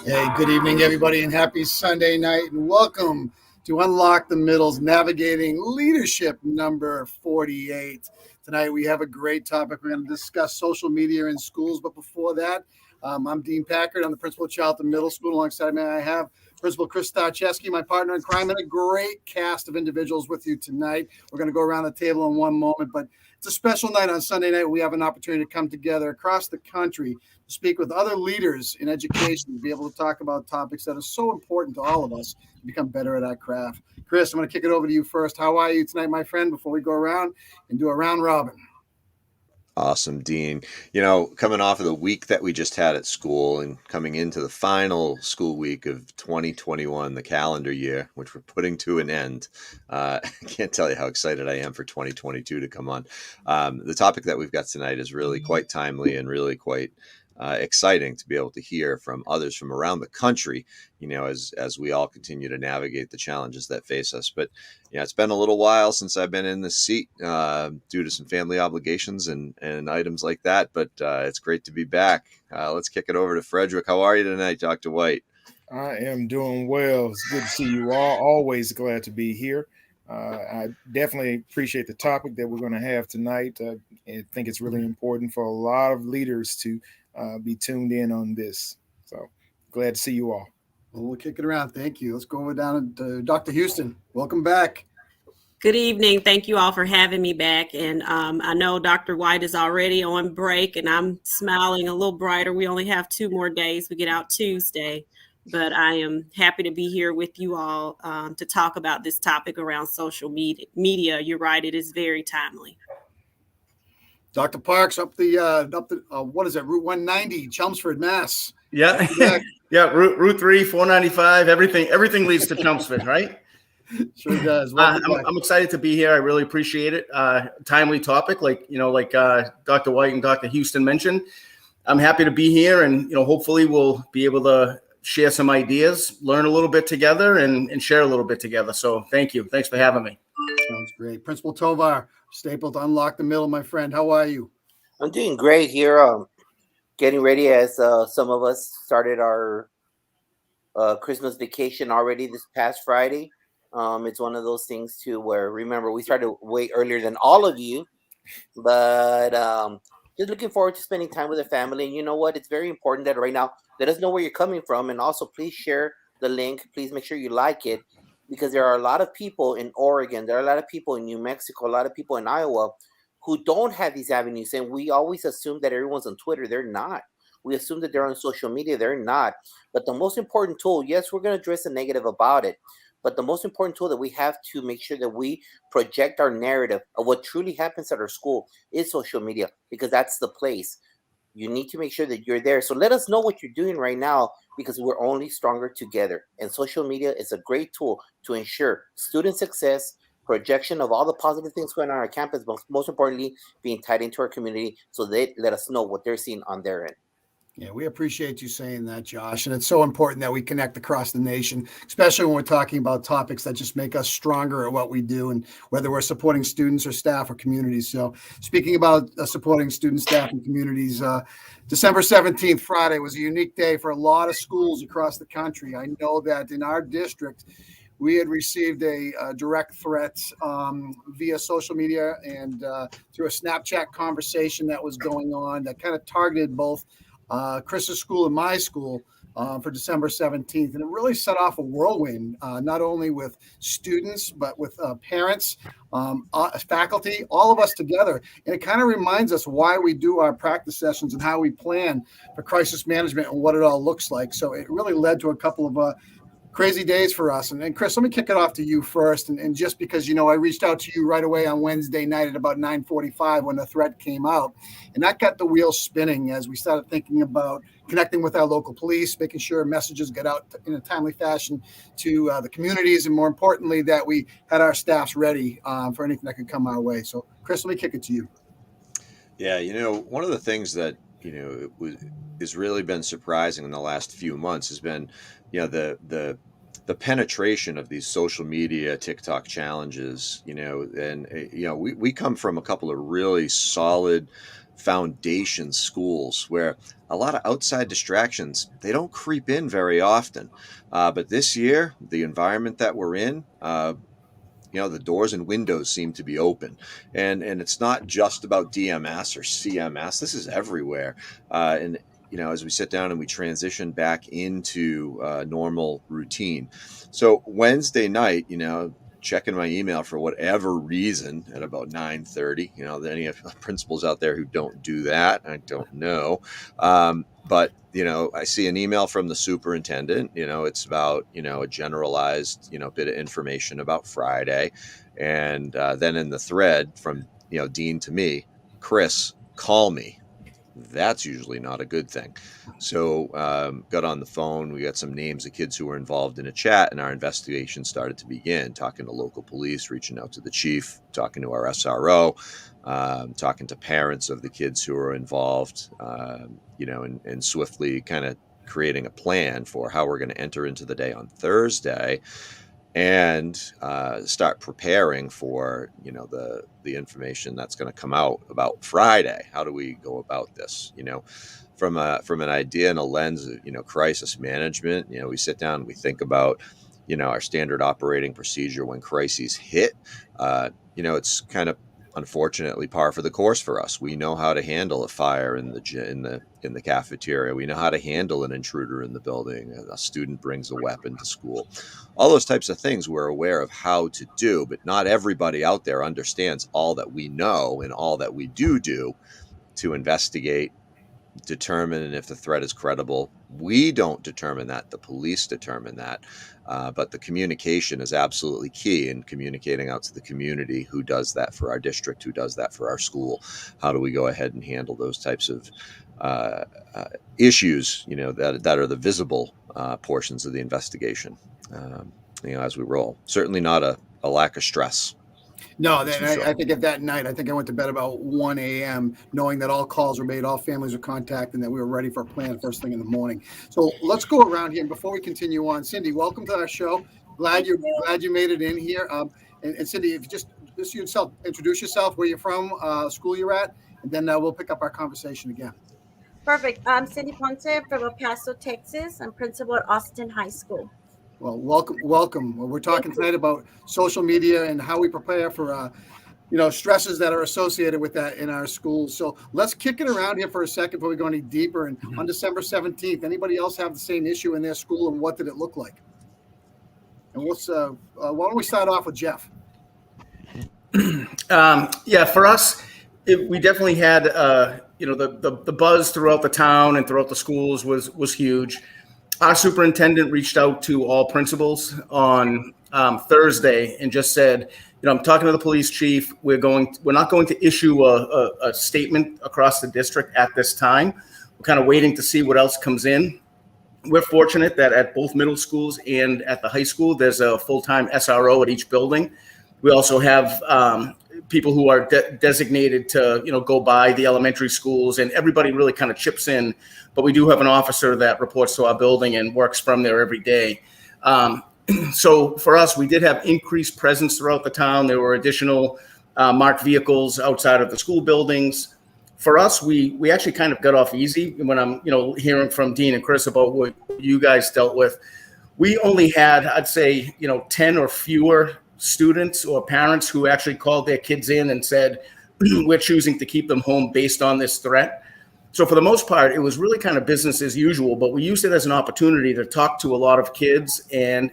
Hey, good evening, everybody, and happy Sunday night, and welcome to Unlock the Middles Navigating Leadership number 48. Tonight, we have a great topic. We're going to discuss social media in schools, but before that, I'm Dean Packard. I'm the principal of Charlton Middle School. Alongside me, I have Principal Chris Starcheski, my partner in crime, and a great cast of individuals with you tonight. We're going to go around the table in one moment, but it's a special night on Sunday night. We have an opportunity to come together across the country to speak with other leaders in education, to be able to talk about topics that are so important to all of us to become better at our craft. Chris, I'm going to kick it over to you first. How are you tonight, my friend, before we go around and do a round robin? Awesome, Dean. Coming off of the week that we just had at school and coming into the final school week of 2021, the calendar year, which we're putting to an end, I can't tell you how excited I am for 2022 to come on. The topic that we've got tonight is really quite timely and really quite exciting to be able to hear from others from around the country, as we all continue to navigate the challenges that face us. But it's been a little while since I've been in this seat due to some family obligations and items like that. But it's great to be back. Let's kick it over to Frederick. How are you tonight, Dr. White? I am doing well. It's good to see you all. Always glad to be here. I definitely appreciate the topic that we're going to have tonight. I think it's really important for a lot of leaders to be tuned in on this. So glad to see you all. Well, we'll kick it around. Thank you. Let's go down to Dr. Houston. Welcome back. Good evening. Thank you all for having me back. And I know Dr. White is already on break, and I'm smiling a little brighter. We only have 2 more days. We get out Tuesday. But I am happy to be here with you all to talk about this topic around social media. You're right. It is very timely. Dr. Parks, up the what is it, Route 190, Chelmsford, Mass. Yeah, yeah, Route 3, 495, everything leads to Chelmsford, right? Sure does. I'm excited to be here. I really appreciate it. Timely topic, like Dr. White and Dr. Houston mentioned. I'm happy to be here, and hopefully we'll be able to share some ideas, learn a little bit together, and share a little bit together. So thank you. Thanks for having me. Sounds great. Principal Tovar, stapled to Unlock the Middle, my friend. How are you? I'm doing great here. Getting ready as some of us started our Christmas vacation already this past Friday. It's one of those things too where, remember, we started way earlier than all of you, but just looking forward to spending time with the family. And you know what? It's very important that right now, let us know where you're coming from, and also please share the link. Please make sure you like it, because there are a lot of people in Oregon, there are a lot of people in New Mexico, a lot of people in Iowa who don't have these avenues. And we always assume that everyone's on Twitter. They're not. We assume that they're on social media. They're not. But the most important tool, yes, we're going to address the negative about it, but the most important tool that we have to make sure that we project our narrative of what truly happens at our school is social media, because that's the place. You need to make sure that you're there. So let us know what you're doing right now, because we're only stronger together. And social media is a great tool to ensure student success, projection of all the positive things going on our campus, but most importantly, being tied into our community, so they let us know what they're seeing on their end. Yeah, we appreciate you saying that, Josh. And it's so important that we connect across the nation, especially when we're talking about topics that just make us stronger at what we do, and whether we're supporting students or staff or communities. So speaking about supporting students, staff, and communities, December 17th, Friday, was a unique day for a lot of schools across the country. I know that in our district, we had received a direct threat via social media and through a Snapchat conversation that was going on that kind of targeted both Chris's school and my school for December 17th. And it really set off a whirlwind, not only with students, but with parents, faculty, all of us together. And it kind of reminds us why we do our practice sessions and how we plan for crisis management and what it all looks like. So it really led to a couple of crazy days for us. And Chris, let me kick it off to you first. And just because, I reached out to you right away on Wednesday night at about 9:45 when the threat came out. And that got the wheels spinning as we started thinking about connecting with our local police, making sure messages get out in a timely fashion to the communities. And more importantly, that we had our staffs ready for anything that could come our way. So Chris, let me kick it to you. Yeah, one of the things that, has really been surprising in the last few months has been, the penetration of these social media TikTok challenges, and we come from a couple of really solid foundation schools where a lot of outside distractions, they don't creep in very often. But this year, the environment that we're in, the doors and windows seem to be open, and it's not just about DMS or CMS. This is everywhere, and as we sit down and we transition back into normal routine. So Wednesday night, checking my email for whatever reason at about 9:30. Any principals out there who don't do that, I don't know. But I see an email from the superintendent. It's about a generalized bit of information about Friday, and then in the thread from Dean to me, Chris, call me. That's usually not a good thing. So got on the phone. We got some names of kids who were involved in a chat, and our investigation started to begin, talking to local police, reaching out to the chief, talking to our SRO, talking to parents of the kids who are involved, and swiftly kind of creating a plan for how we're going to enter into the day on Thursday and start preparing for the information that's going to come out about Friday. How do we go about this? From an idea and a lens of crisis management. We sit down and we think about our standard operating procedure when crises hit. It's kind of unfortunately par for the course for us. We know how to handle a fire in the cafeteria. We know how to handle an intruder in the building. A student brings a weapon to school. All those types of things we're aware of how to do, but not everybody out there understands all that we know and all that we do to investigate, determine if the threat is credible. We don't determine that. The police determine that. But the communication is absolutely key in communicating out to the community who does that for our district, who does that for our school. How do we go ahead and handle those types of issues, that are the visible portions of the investigation, as we roll. Certainly not a lack of stress. No, I think at that night, I think I went to bed about 1 a.m. knowing that all calls were made, all families were contacted, and that we were ready for a plan first thing in the morning. So let's go around here. And before we continue on, Cindy, welcome to our show. Glad you made it in here. And Cindy, if you just yourself, introduce yourself, where you're from, school you're at, and then we'll pick up our conversation again. Perfect. I'm Cindy Ponce from El Paso, Texas. I'm principal at Austin High School. Well, welcome. We're talking tonight about social media and how we prepare for, stresses that are associated with that in our schools. So let's kick it around here for a second before we go any deeper. And on December 17th, anybody else have the same issue in their school, and what did it look like? And why don't we start off with Jeff? For us, we definitely had, the buzz throughout the town and throughout the schools was huge. Our superintendent reached out to all principals on Thursday and just said, I'm talking to the police chief. We're not going to issue a statement across the district at this time. We're kind of waiting to see what else comes in. We're fortunate that at both middle schools and at the high school, there's a full-time SRO at each building. We also have people who are designated to, go by the elementary schools, and everybody really kind of chips in. But we do have an officer that reports to our building and works from there every day. So for us, we did have increased presence throughout the town. There were additional marked vehicles outside of the school buildings. For us, we actually kind of got off easy when I'm, hearing from Dean and Chris about what you guys dealt with. We only had, I'd say, 10 or fewer students or parents who actually called their kids in and said, we're choosing to keep them home based on this threat. So for the most part, it was really kind of business as usual, but we used it as an opportunity to talk to a lot of kids and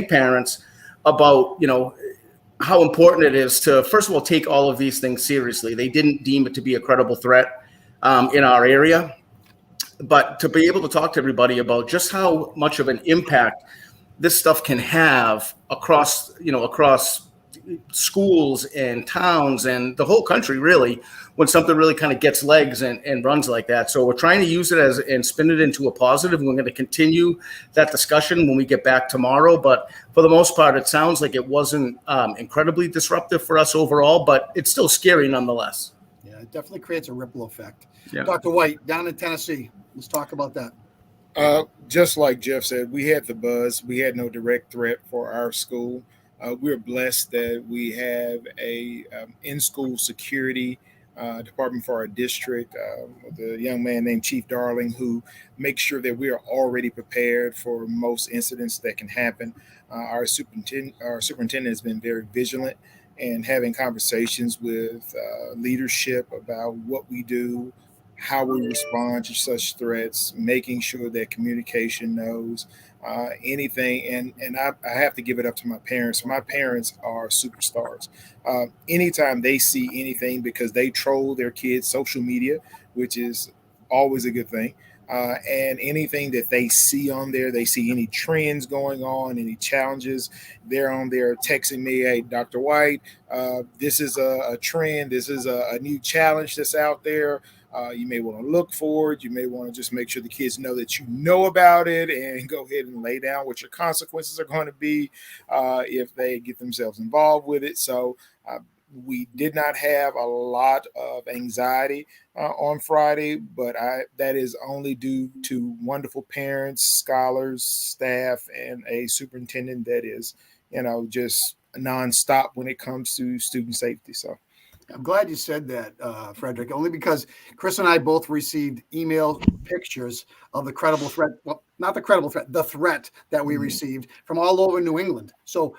parents about, how important it is to, first of all, take all of these things seriously. They didn't deem it to be a credible threat in our area, but to be able to talk to everybody about just how much of an impact this stuff can have across schools and towns and the whole country, really, when something really kind of gets legs and runs like that. So we're trying to use it and spin it into a positive. We're going to continue that discussion when we get back tomorrow. But for the most part, it sounds like it wasn't incredibly disruptive for us overall, but it's still scary nonetheless. Yeah, it definitely creates a ripple effect. Yeah. Dr. White, down in Tennessee, let's talk about that. Just like Jeff said, we had the buzz. We had no direct threat for our school. We're blessed that we have a in-school security department for our district, with a young man named Chief Darling, who makes sure that we are already prepared for most incidents that can happen. Our superintendent has been very vigilant and having conversations with leadership about what we do, how we respond to such threats, making sure that communication knows anything. And I have to give it up to my parents. My parents are superstars. Anytime they see anything, because they troll their kids' social media, which is always a good thing. And anything that they see on there, they see any trends going on, any challenges, they're on there texting me, "Hey, Dr. White, this is a trend. This is a new challenge that's out there. You may want to look for it. You may want to just make sure the kids know that you know about it and go ahead and lay down what your consequences are going to be if they get themselves involved with it." So we did not have a lot of anxiety on Friday, but that is only due to wonderful parents, scholars, staff, and a superintendent that is, just nonstop when it comes to student safety. So I'm glad you said that, Frederick, only because Chris and I both received email pictures of the credible threat. Well, not the credible threat, the threat that we received from all over New England. So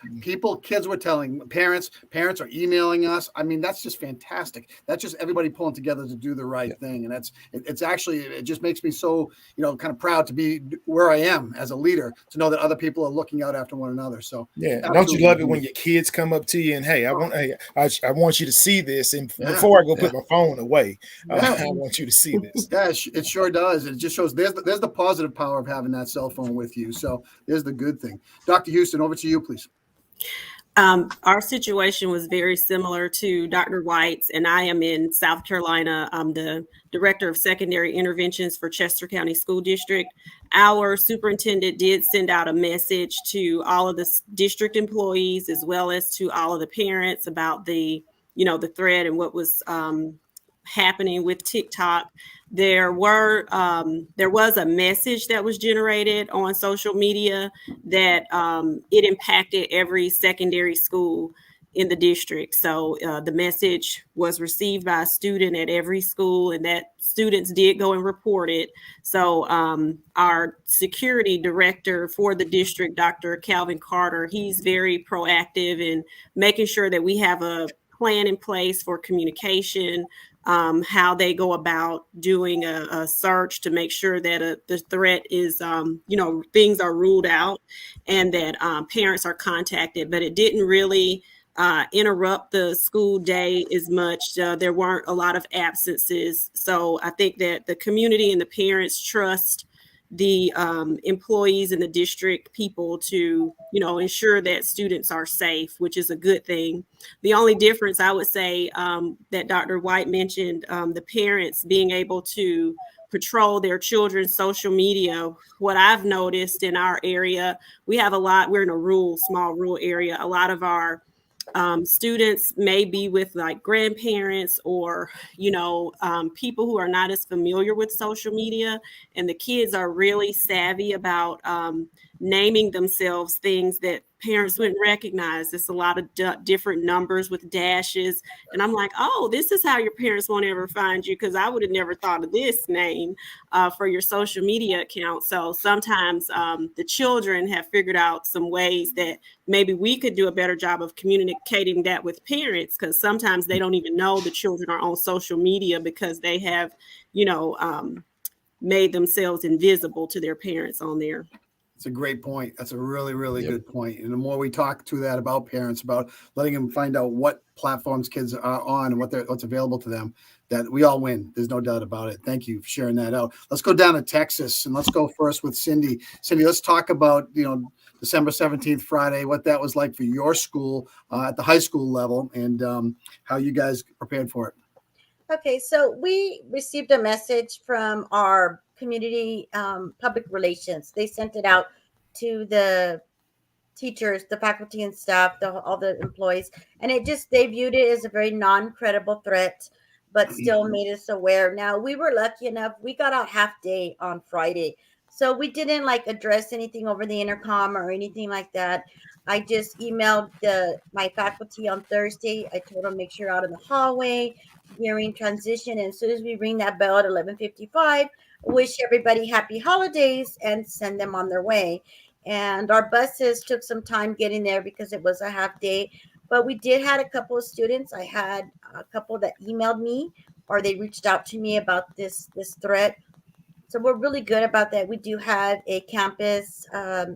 kids were telling parents are emailing us. I mean, that's just fantastic. That's just everybody pulling together to do the right thing. And it's actually, it just makes me so, kind of proud to be where I am as a leader, to know that other people are looking out after one another. So yeah, don't you love it when your kids come up to you and, "Hey, I want you to see this, and before I go put my phone away, I want you to see this." Yeah, it sure does. It just shows there's the positive power of having that cell phone with you. So there's the good thing. Dr. Houston, over to you, please. Our situation was very similar to Dr. White's, and I am in South Carolina. I'm the Director of Secondary Interventions for Chester County School District. Our superintendent did send out a message to all of the district employees, as well as to all of the parents, about the threat and what was happening with TikTok. There was a message that was generated on social media that it impacted every secondary school in the district. So the message was received by a student at every school, and that students did go and report it. So our security director for the district, Dr. Calvin Carter, he's very proactive in making sure that we have a plan in place for communication, how they go about doing a search to make sure that the threat is, things are ruled out, and that parents are contacted. But it didn't really interrupt the school day as much. There weren't a lot of absences. So I think that the community and the parents trust the employees and the district people to, ensure that students are safe, which is a good thing. The only difference I would say that Dr. White mentioned, the parents being able to patrol their children's social media. What I've noticed in our area, we're in a small rural area. A lot of our students may be with like grandparents or, people who are not as familiar with social media, and the kids are really savvy about naming themselves things that parents wouldn't recognize. It's a lot of different numbers with dashes. And I'm like, oh, this is how your parents won't ever find you, because I would have never thought of this name for your social media account. So sometimes the children have figured out some ways that maybe we could do a better job of communicating that with parents, because sometimes they don't even know the children are on social media because they have, made themselves invisible to their parents on there. It's a great point. That's a really, really good point. And the more we talk to that about parents, about letting them find out what platforms kids are on and what's available to them, that we all win. There's no doubt about it. Thank you for sharing that out. Let's go down to Texas, and let's go first with Cindy. Cindy, let's talk about, December 17th, Friday, what that was like for your school at the high school level, and how you guys prepared for it. Okay, so we received a message from our community public relations. They sent it out to the teachers, the faculty and staff, all the employees, and they viewed it as a very non-credible threat, but still made us aware. Now, we were lucky enough, we got out half day on Friday, so we didn't address anything over the intercom or anything like that. I just emailed my faculty on Thursday. I told them make sure out in the hallway during transition. And as soon as we ring that bell at 11:55, wish everybody happy holidays and send them on their way. And our buses took some time getting there because it was a half day. But we did had a couple of students. I had a couple that emailed me or they reached out to me about this threat. So we're really good about that. We do have a campus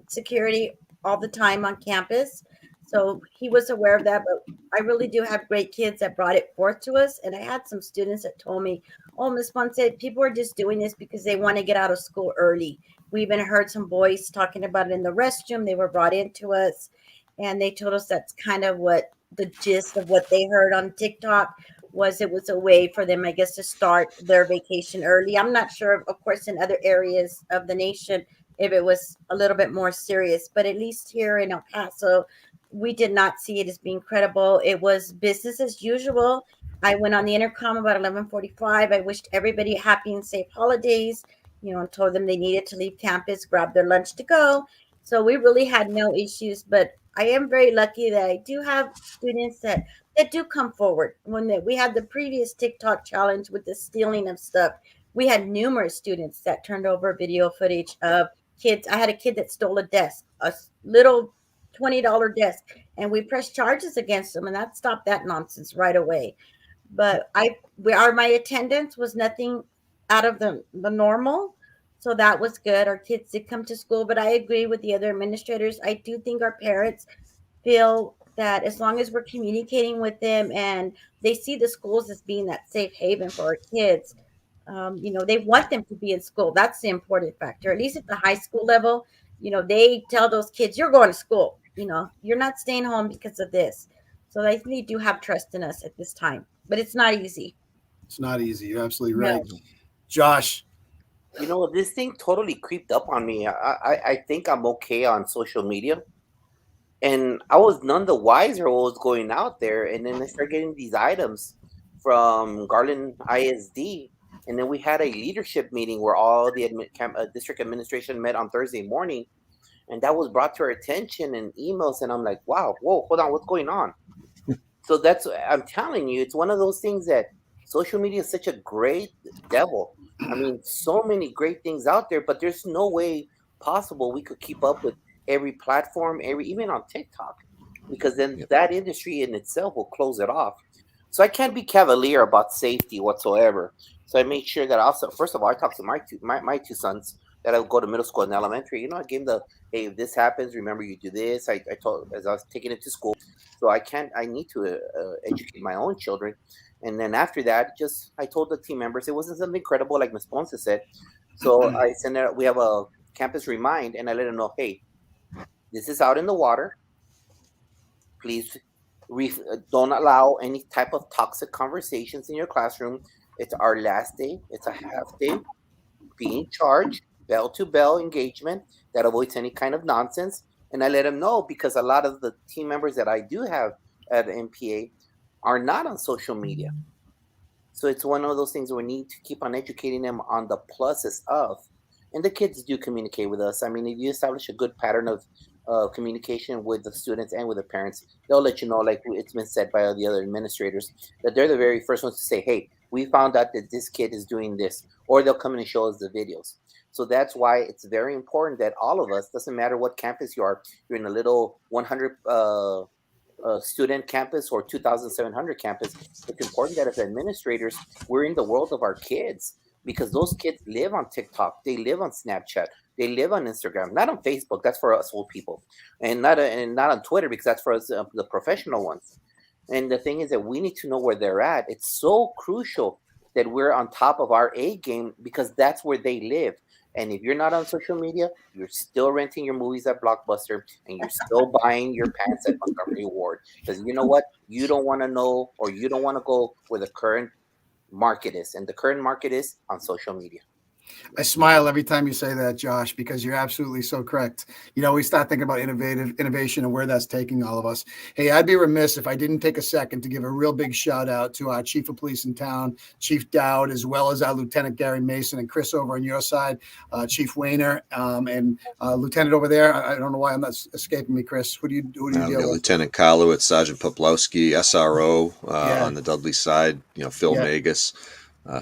security all the time on campus. So he was aware of that, but I really do have great kids that brought it forth to us. And I had some students that told me, oh, Miss Pond said people are just doing this because they want to get out of school early. We even heard some boys talking about it in the restroom. They were brought into us and they told us that's kind of what the gist of what they heard on TikTok was. It was a way for them, I guess, to start their vacation early. I'm not sure, of course, in other areas of the nation, if it was a little bit more serious, but at least here in El Paso, we did not see it as being credible. It was business as usual. I went on the intercom about 11:45. I wished everybody happy and safe holidays, and told them they needed to leave campus, grab their lunch to go. So we really had no issues, but I am very lucky that I do have students that do come forward. We had the previous TikTok challenge with the stealing of stuff, we had numerous students that turned over video footage of kids. I had a kid that stole a desk, a little $20 desk, and we pressed charges against them, and that stopped that nonsense right away. But my attendance was nothing out of the normal. So that was good. Our kids did come to school, but I agree with the other administrators. I do think our parents feel that as long as we're communicating with them and they see the schools as being that safe haven for our kids, they want them to be in school. That's the important factor. At least at the high school level, they tell those kids, you're going to school. You're not staying home because of this. So I think they do have trust in us at this time, but it's not easy. It's not easy. You're absolutely No. right. Josh, This thing totally creeped up on me. I think I'm okay on social media. And I was none the wiser what was going out there. And then I started getting these items from Garland ISD. And then we had a leadership meeting where all the district administration met on Thursday morning. And that was brought to our attention in emails. And I'm like, wow, whoa, hold on, what's going on? So I'm telling you, it's one of those things that social media is such a great devil. I mean, so many great things out there, but there's no way possible we could keep up with every platform, even on TikTok, because then that industry in itself will close it off. So I can't be cavalier about safety whatsoever. So I made sure that also, first of all, I talked to my two sons that I go to middle school and elementary. I gave them hey, if this happens, remember you do this. I told as I was taking it to school. So I need to educate my own children. And then after that, I told the team members, it wasn't something credible like Ms. Ponce said. So I sent out, we have a campus remind, and I let them know, hey, this is out in the water. Please don't allow any type of toxic conversations in your classroom. It's our last day. It's a half day. Be in charge, bell to bell engagement that avoids any kind of nonsense. And I let them know because a lot of the team members that I do have at MPA are not on social media. So it's one of those things where we need to keep on educating them on the pluses of. And the kids do communicate with us. I mean, if you establish a good pattern of communication with the students and with the parents, they'll let you know, like it's been said by the other administrators, that they're the very first ones to say, hey, we found out that this kid is doing this, or they'll come in and show us the videos. So that's why it's very important that all of us, doesn't matter what campus you are, you're in a little 100 student campus or 2,700 campus, it's important that as administrators, we're in the world of our kids, because those kids live on TikTok, they live on Snapchat, they live on Instagram, not on Facebook. That's for us old people, and not on Twitter, because that's for us the professional ones. And the thing is that we need to know where they're at. It's so crucial that we're on top of our A game, because that's where they live. And if you're not on social media, you're still renting your movies at Blockbuster, and you're still buying your pants at Montgomery Ward. Because you know what? You don't want to know, or you don't want to go where the current market is. And the current market is on social media. I smile every time you say that, Josh, because you're absolutely so correct. We start thinking about innovation and where that's taking all of us. Hey, I'd be remiss if I didn't take a second to give a real big shout out to our chief of police in town, Chief Dowd, as well as our Lieutenant Gary Mason and Chris over on your side, Chief Wayner, and Lieutenant over there. I don't know why I'm not escaping me, Chris. Who do you deal with? Lieutenant Karlowitz, Sergeant Poplowski, SRO Yeah. on the Dudley side. Phil Yeah. Magus.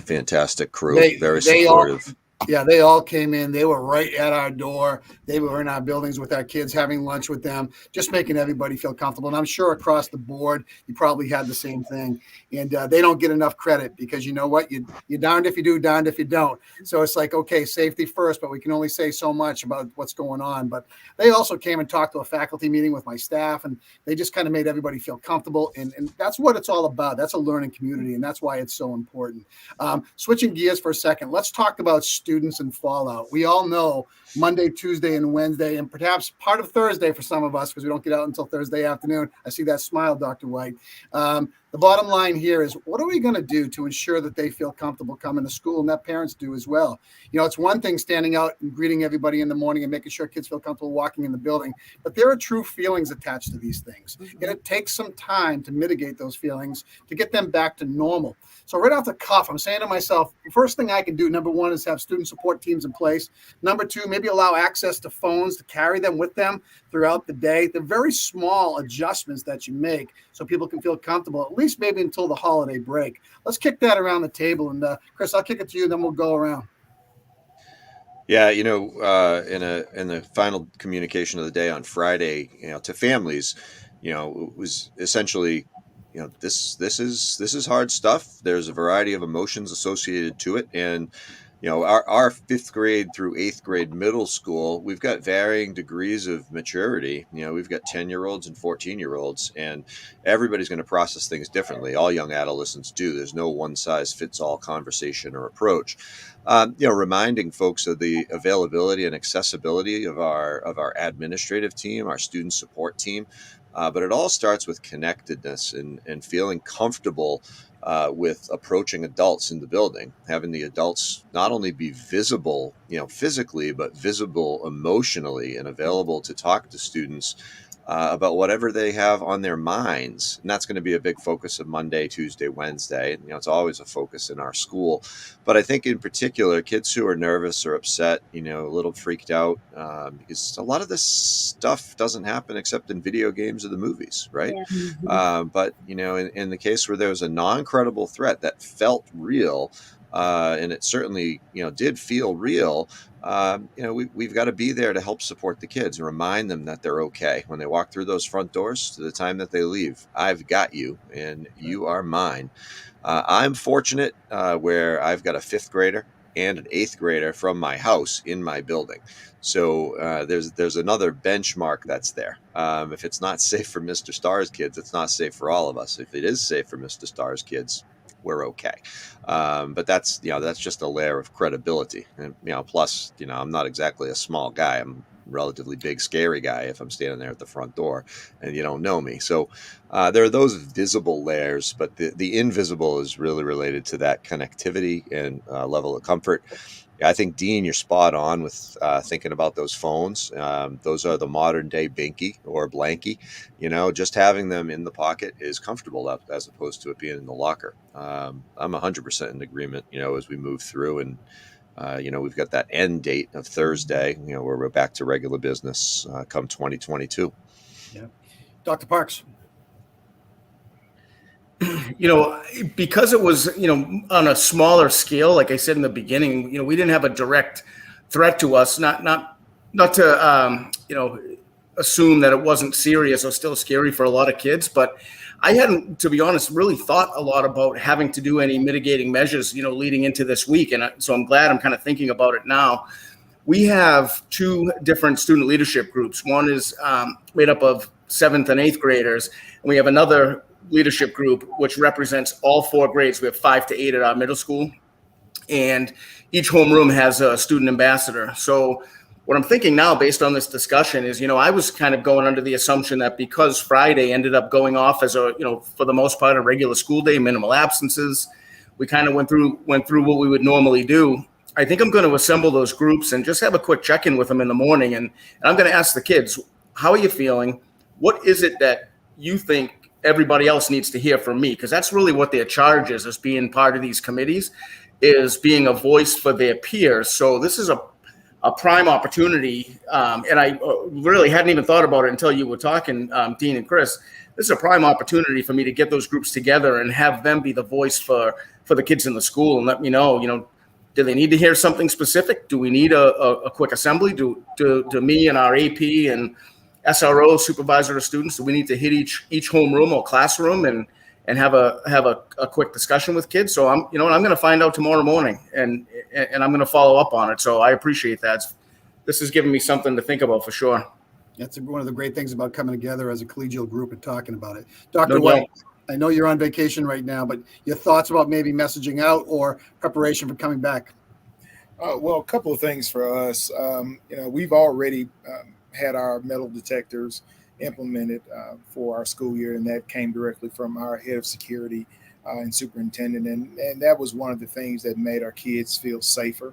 Fantastic crew, very supportive. They all came in. They were right at our door. They were in our buildings with our kids, having lunch with them, just making everybody feel comfortable. And I'm sure across the board, you probably had the same thing. And they don't get enough credit because you know what? You're darned if you do, darned if you don't. So it's like, okay, safety first, but we can only say so much about what's going on. But they also came and talked to a faculty meeting with my staff, and they just kind of made everybody feel comfortable. And that's what it's all about. That's a learning community, and that's why it's so important. Switching gears for a second, let's talk about students and fallout. We all know Monday, Tuesday, and Wednesday, and perhaps part of Thursday for some of us, because we don't get out until Thursday afternoon. I see that smile, Dr. White. The bottom line here is, what are we going to do to ensure that they feel comfortable coming to school, and that parents do as well? It's one thing standing out and greeting everybody in the morning and making sure kids feel comfortable walking in the building, but there are true feelings attached to these things. And it takes some time to mitigate those feelings to get them back to normal. So right off the cuff, I'm saying to myself, the first thing I can do, number one, is have student support teams in place. Number two, maybe allow access to phones to carry them with them throughout the day. They're very small adjustments that you make so people can feel comfortable, at least maybe until the holiday break. Let's kick that around the table. And Chris, I'll kick it to you, then we'll go around. Yeah, in the final communication of the day on Friday, to families, it was essentially, this is hard stuff. There's a variety of emotions associated to it, and our 5th grade through 8th grade middle school, we've got varying degrees of maturity. We've got 10-year-olds and 14-year-olds, and everybody's going to process things differently. All young adolescents do. There's no one size fits all conversation or approach. Reminding folks of the availability and accessibility of our administrative team, our student support team. But it all starts with connectedness and feeling comfortable with approaching adults in the building, having the adults not only be visible, physically, but visible emotionally and available to talk to students about whatever they have on their minds. And that's going to be a big focus of Monday, Tuesday, Wednesday. It's always a focus in our school. But I think in particular, kids who are nervous or upset, a little freaked out, because a lot of this stuff doesn't happen except in video games or the movies, right? Yeah. But, in the case where there was a non-credible threat that felt real, and it certainly, did feel real, we've got to be there to help support the kids and remind them that they're okay when they walk through those front doors to the time that they leave. I've got you, and you are mine. I'm fortunate where I've got a 5th grader and an 8th grader from my house in my building. So there's another benchmark that's there. If it's not safe for Mr. Starr's kids, it's not safe for all of us. If it is safe for Mr. Starr's kids, we're okay. But that's just a layer of credibility. And, plus, I'm not exactly a small guy. I'm a relatively big, scary guy if I'm standing there at the front door and you don't know me. So there are those visible layers, but the invisible is really related to that connectivity and level of comfort. I think, Dean, you're spot on with thinking about those phones. Those are the modern day Binky or Blanky. Just having them in the pocket is comfortable as opposed to it being in the locker. I'm 100% in agreement, as we move through. And, we've got that end date of Thursday, where we're back to regular business come 2022. Yeah. Dr. Parks. Because it was, on a smaller scale, like I said in the beginning, we didn't have a direct threat to us, not to, assume that it wasn't serious or still scary for a lot of kids. But I hadn't, to be honest, really thought a lot about having to do any mitigating measures, leading into this week. And so I'm glad I'm kind of thinking about it now. We have 2 different student leadership groups. One is made up of 7th and 8th graders, and we have another leadership group which represents all 4 grades. We have 5 to 8 at our middle school, and each homeroom has a student ambassador. So what I'm thinking now, based on this discussion, is I was kind of going under the assumption that because Friday ended up going off as a for the most part a regular school day, minimal absences, we kind of went through what we would normally do. I think I'm going to assemble those groups and just have a quick check-in with them in the morning. And I'm going to ask the kids, how are you feeling? What is it that you think everybody else needs to hear from me? Because that's really what their charge is, as being part of these committees, is being a voice for their peers. So this is a prime opportunity. And I really hadn't even thought about it until you were talking, Dean and Chris. This is a prime opportunity for me to get those groups together and have them be the voice for the kids in the school, and let me know, do they need to hear something specific? Do we need a quick assembly? Do me and our AP and SRO, supervisor of students, do we need to hit each homeroom or classroom and have a quick discussion with kids? So I'm going to find out tomorrow morning, and I'm going to follow up on it. So I appreciate that. This has given me something to think about for sure. That's one of the great things about coming together as a collegial group and talking about it. Dr. White, I know you're on vacation right now, but your thoughts about maybe messaging out or preparation for coming back? Well, a couple of things for us. We've already had our metal detectors implemented for our school year, and that came directly from our head of security and superintendent, and that was one of the things that made our kids feel safer.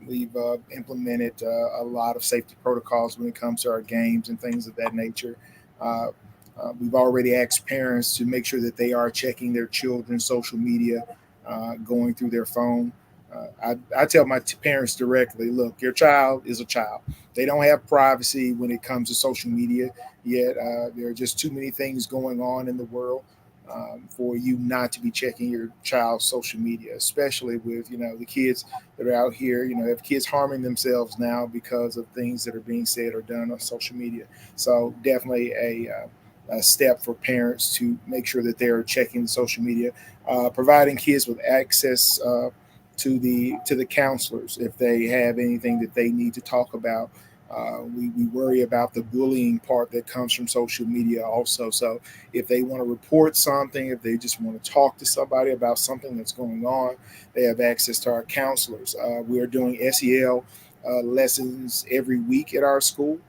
We've implemented a lot of safety protocols when it comes to our games and things of that nature. We've already asked parents to make sure that they are checking their children's social media, going through their phone. I tell my parents directly, look, your child is a child. They don't have privacy when it comes to social media yet. There are just too many things going on in the world for you not to be checking your child's social media, especially with, the kids that are out here, have kids harming themselves now because of things that are being said or done on social media. So definitely a step for parents to make sure that they're checking the social media, providing kids with access to the counselors if they have anything that they need to talk about. We worry about the bullying part that comes from social media also. So if they want to report something, if they just want to talk to somebody about something that's going on, they have access to our counselors. We are doing SEL lessons every week at our school.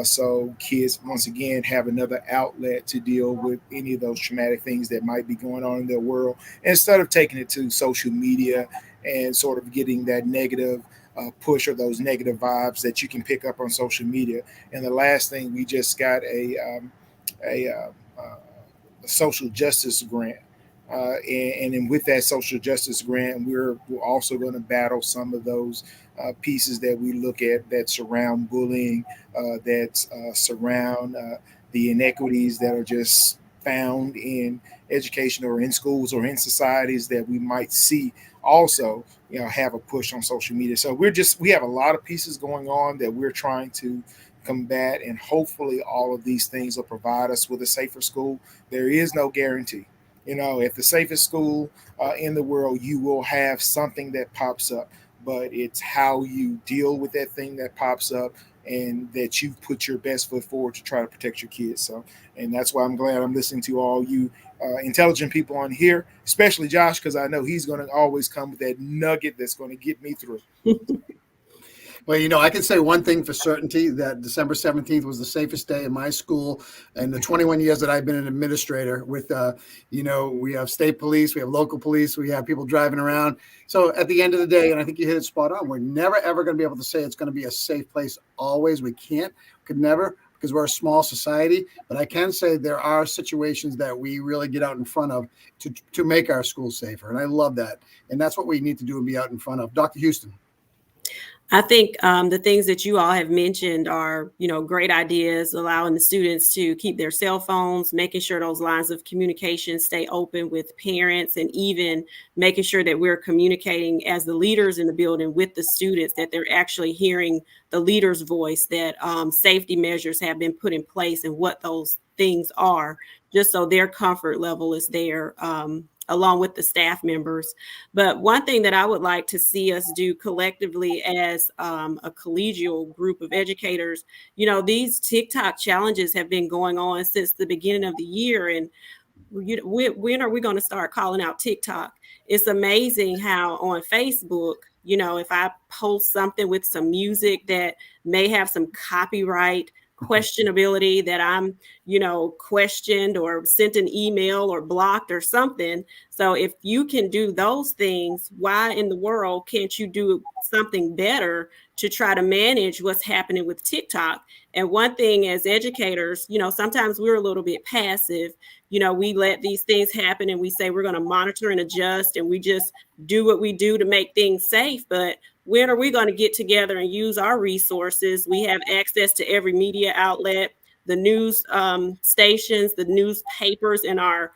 So kids, once again, have another outlet to deal with any of those traumatic things that might be going on in their world, instead of taking it to social media and sort of getting that negative push or those negative vibes that you can pick up on social media. And the last thing, we just got a social justice grant. And then with that social justice grant, we're also going to battle some of those pieces that we look at that surround bullying, that surround the inequities that are just found in education or in schools or in societies that we might see also, have a push on social media. So we have a lot of pieces going on that we're trying to combat, and hopefully all of these things will provide us with a safer school. There is no guarantee. At the safest school in the world, you will have something that pops up, but it's how you deal with that thing that pops up, and that you put your best foot forward to try to protect your kids. So, and that's why I'm glad I'm listening to all you intelligent people on here, especially Josh, because I know he's going to always come with that nugget that's going to get me through. Well, I can say one thing for certainty, that December 17th was the safest day in my school and the 21 years that I've been an administrator with, we have state police, we have local police, we have people driving around. So at the end of the day, and I think you hit it spot on, we're never, ever going to be able to say it's going to be a safe place always. We could never, because we're a small society. But I can say there are situations that we really get out in front of to make our schools safer. And I love that. And that's what we need to do and be out in front of. Dr. Houston. I think the things that you all have mentioned are, great ideas, allowing the students to keep their cell phones, making sure those lines of communication stay open with parents, and even making sure that we're communicating as the leaders in the building with the students, that they're actually hearing the leader's voice, that safety measures have been put in place and what those things are, just so their comfort level is there, along with the staff members. But one thing that I would like to see us do collectively as a collegial group of educators, these TikTok challenges have been going on since the beginning of the year. And when are we going to start calling out TikTok? It's amazing how on Facebook, if I post something with some music that may have some copyright questionability, that I'm, questioned or sent an email or blocked or something. So if you can do those things, why in the world can't you do something better to try to manage what's happening with TikTok? And one thing as educators, sometimes we're a little bit passive. We let these things happen and we say we're going to monitor and adjust and we just do what we do to make things safe. But when are we going to get together and use our resources? We have access to every media outlet, the news stations, the newspapers in our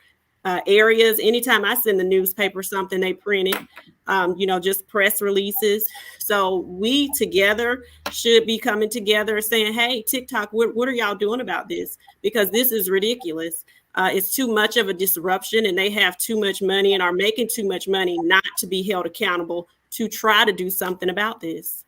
areas. Anytime I send the newspaper something, they print it, just press releases. So we together should be coming together and saying, hey, TikTok, what are y'all doing about this? Because this is ridiculous. It's too much of a disruption and they have too much money and are making too much money not to be held accountable to try to do something about this.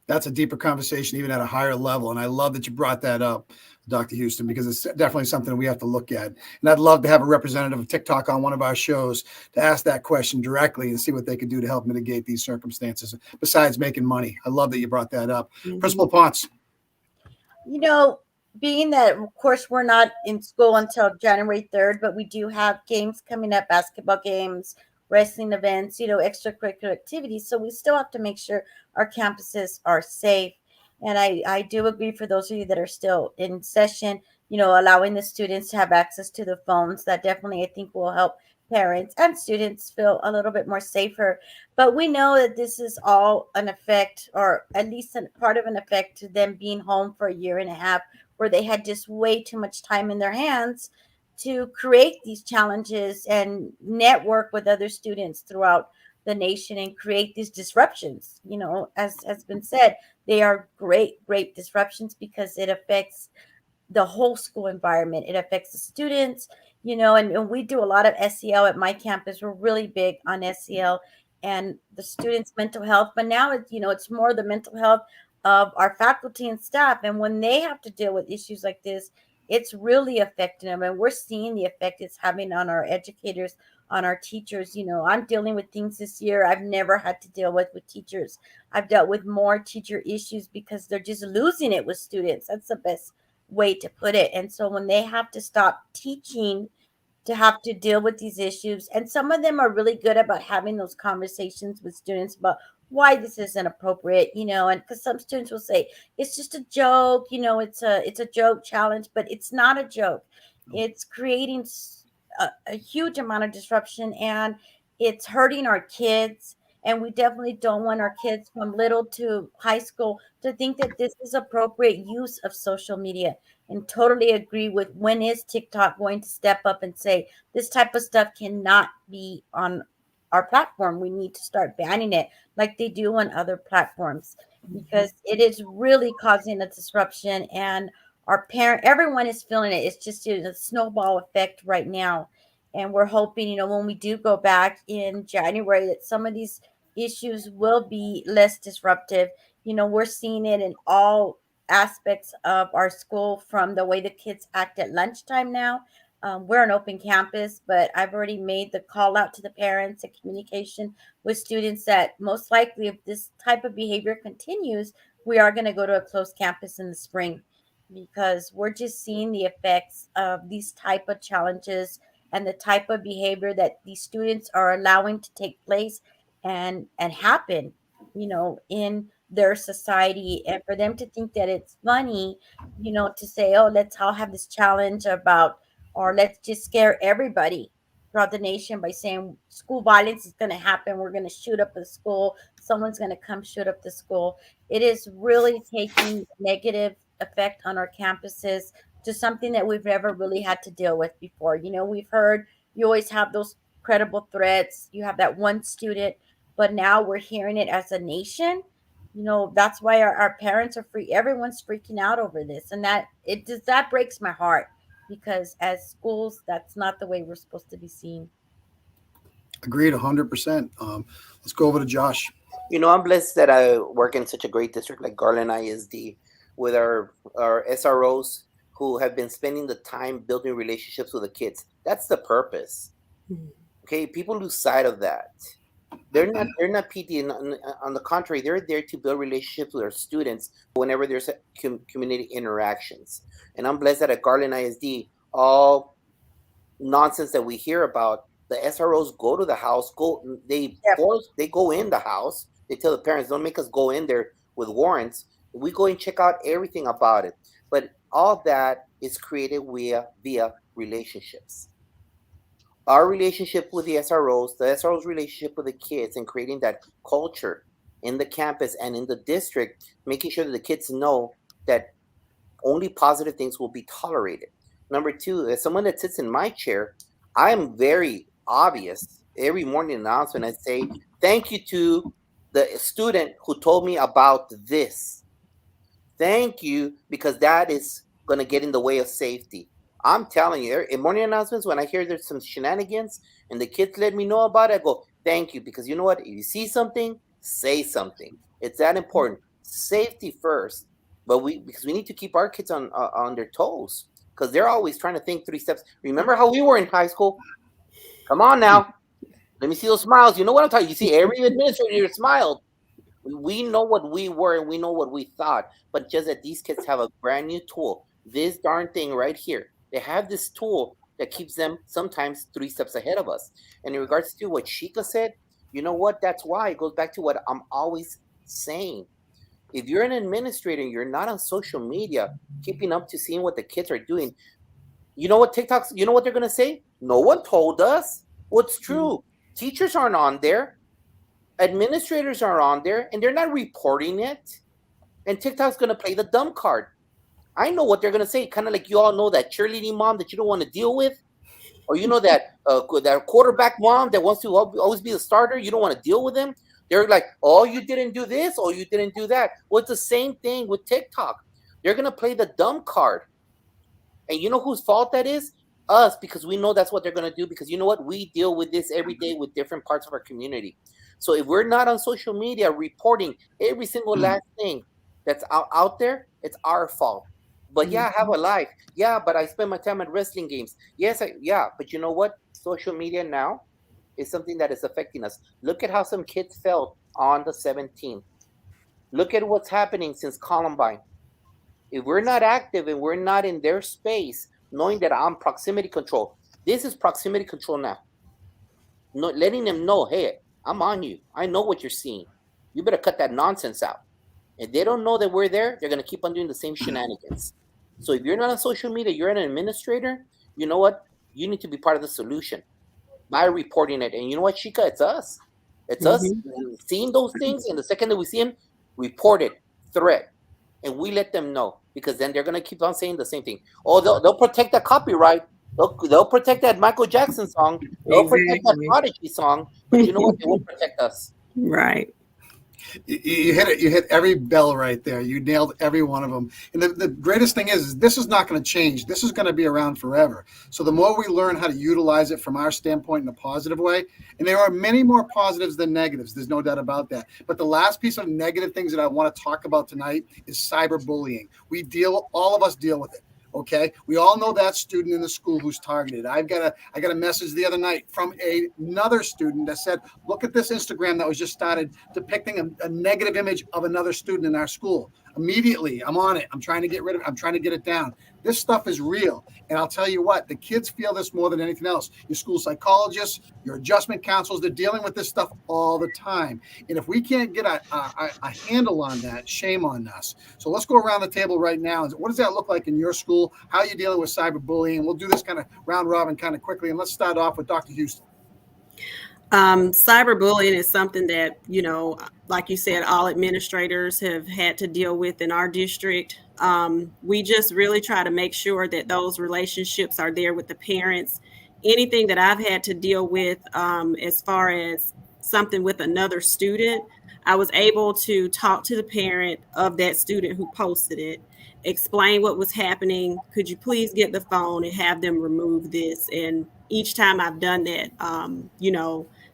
That's a deeper conversation, even at a higher level. And I love that you brought that up, Dr. Houston, because it's definitely something we have to look at. And I'd love to have a representative of TikTok on one of our shows to ask that question directly and see what they could do to help mitigate these circumstances besides making money. I love that you brought that up. Mm-hmm. Principal Ponce. Being that, of course, we're not in school until January 3rd, but we do have games coming up, basketball games, wrestling events, extracurricular activities. So we still have to make sure our campuses are safe. And I do agree for those of you that are still in session, allowing the students to have access to the phones. That definitely, I think, will help parents and students feel a little bit more safer. But we know that this is all an effect, or at least part of an effect to them being home for a year and a half, where they had just way too much time in their hands to create these challenges and network with other students throughout the nation and create these disruptions. As has been said, they are great disruptions because it affects the whole school environment. It affects the students, and we do a lot of SEL at my campus. We're really big on SEL and the students' mental health. But now it's more the mental health of our faculty and staff. And when they have to deal with issues like this, it's really affecting them. And we're seeing the effect it's having on our educators, on our teachers. I'm dealing with things this year I've never had to deal with teachers. I've dealt with more teacher issues because they're just losing it with students. That's the best way to put it. And so when they have to stop teaching to have to deal with these issues, and some of them are really good about having those conversations with students about why this isn't appropriate, and because some students will say it's just a joke, it's a joke challenge, but it's not a joke. It's creating a huge amount of disruption and it's hurting our kids. And we definitely don't want our kids from little to high school to think that this is appropriate use of social media. And totally agree with, when is TikTok going to step up and say this type of stuff cannot be on our platform? We need to start banning it like they do on other platforms, because it is really causing a disruption, and everyone is feeling it. It's just a snowball effect right now. And we're hoping, when we do go back in January, that some of these issues will be less disruptive. We're seeing it in all aspects of our school, from the way the kids act at lunchtime now. We're an open campus, but I've already made the call out to the parents and communication with students that most likely, if this type of behavior continues, we are going to go to a closed campus in the spring, because we're just seeing the effects of these type of challenges and the type of behavior that these students are allowing to take place and happen, in their society. And for them to think that it's funny, to say, oh, let's all have this challenge about, or let's just scare everybody throughout the nation by saying school violence is going to happen. We're going to shoot up the school. Someone's going to come shoot up the school. It is really taking negative effect on our campuses to something that we've never really had to deal with before. We've heard, you always have those credible threats. You have that one student, but now we're hearing it as a nation. That's why our parents are everyone's freaking out over this. And that breaks my heart, because as schools, that's not the way we're supposed to be seen. Agreed 100%. Let's go over to Josh. I'm blessed that I work in such a great district like Garland ISD with our SROs who have been spending the time building relationships with the kids. That's the purpose. Okay, people lose sight of that. They're not PD. On the contrary, they're there to build relationships with our students whenever there's community interactions. And I'm blessed that at Garland ISD, all nonsense that we hear about, the SROs go to the house, they go in the house. They tell the parents, don't make us go in there with warrants. We go and check out everything about it. But all that is created via relationships. Our relationship with the SRO's relationship with the kids, and creating that culture in the campus and in the district, making sure that the kids know that only positive things will be tolerated. Number two, as someone that sits in my chair, I am very obvious every morning announcement. I say, thank you to the student who told me about this. Thank you, because that is going to get in the way of safety. I'm telling you, in morning announcements, when I hear there's some shenanigans and the kids let me know about it, I go, thank you, because you know what? If you see something, say something. It's that important. Safety first. But because we need to keep our kids on their toes, because they're always trying to think 3 steps. Remember how we were in high school? Come on now. Let me see those smiles. You know what I'm talking about? You see every administrator smiled. We know what we were and we know what we thought, but just that these kids have a brand new tool. This darn thing right here. They have this tool that keeps them sometimes 3 steps ahead of us. And in regards to what Shika said, you know what? That's why it goes back to what I'm always saying. If you're an administrator and you're not on social media, keeping up to seeing what the kids are doing, you know what TikToks, you know what they're going to say? No one told us. What's true? Teachers aren't on there. Administrators are on there, and they're not reporting it. And TikTok's going to play the dumb card. I know what they're going to say. Kind of like you all know that cheerleading mom that you don't want to deal with. Or you know that quarterback mom that wants to always be the starter. You don't want to deal with them. They're like, oh, you didn't do this, or you didn't do that. Well, it's the same thing with TikTok. They're going to play the dumb card. And you know whose fault that is? Us, because we know that's what they're going to do. Because you know what? We deal with this every day with different parts of our community. So if we're not on social media reporting every single last thing that's out there, it's our fault. But yeah, I have a life. Yeah, but I spend my time at wrestling games. Yes, but you know what? Social media now is something that is affecting us. Look at how some kids felt on the 17th. Look at what's happening since Columbine. If we're not active and we're not in their space, knowing that I'm proximity control, this is proximity control now. Letting them know, hey, I'm on you. I know what you're seeing. You better cut that nonsense out. If they don't know that we're there, they're going to keep on doing the same shenanigans. So if you're not on social media, you're an administrator, you know what? You need to be part of the solution by reporting it. And you know what, Shika? It's us. It's us seeing those things. And the second that we see them, report it, threat. And we let them know, because then they're going to keep on saying the same thing. Oh, they'll protect that copyright. They'll protect that Michael Jackson song. They'll protect that Prodigy song. But you know what? They won't protect us. Right. You hit it. You hit every bell right there. You nailed every one of them. And the greatest thing is this is not going to change. This is going to be around forever. So the more we learn how to utilize it from our standpoint in a positive way, and there are many more positives than negatives. There's no doubt about that. But the last piece of negative things that I want to talk about tonight is cyberbullying. All of us deal with it. Okay, we all know that student in the school who's targeted. I got a message the other night from another student that said, look at this Instagram that was just started depicting a negative image of another student in our school. Immediately, I'm on it. I'm trying to get rid of it. I'm trying to get it down. This stuff is real. And I'll tell you what, the kids feel this more than anything else. Your school psychologists, your adjustment counselors, they're dealing with this stuff all the time. And if we can't get a handle on that, shame on us. So let's go around the table right now. What does that look like in your school? How are you dealing with cyberbullying? We'll do this kind of round robin kind of quickly. And let's start off with Dr. Houston. Cyberbullying is something that, like you said, all administrators have had to deal with in our district. We just really try to make sure that those relationships are there with the parents. Anything that I've had to deal with as far as something with another student, I was able to talk to the parent of that student who posted it, explain what was happening. Could you please get the phone and have them remove this? And each time I've done that,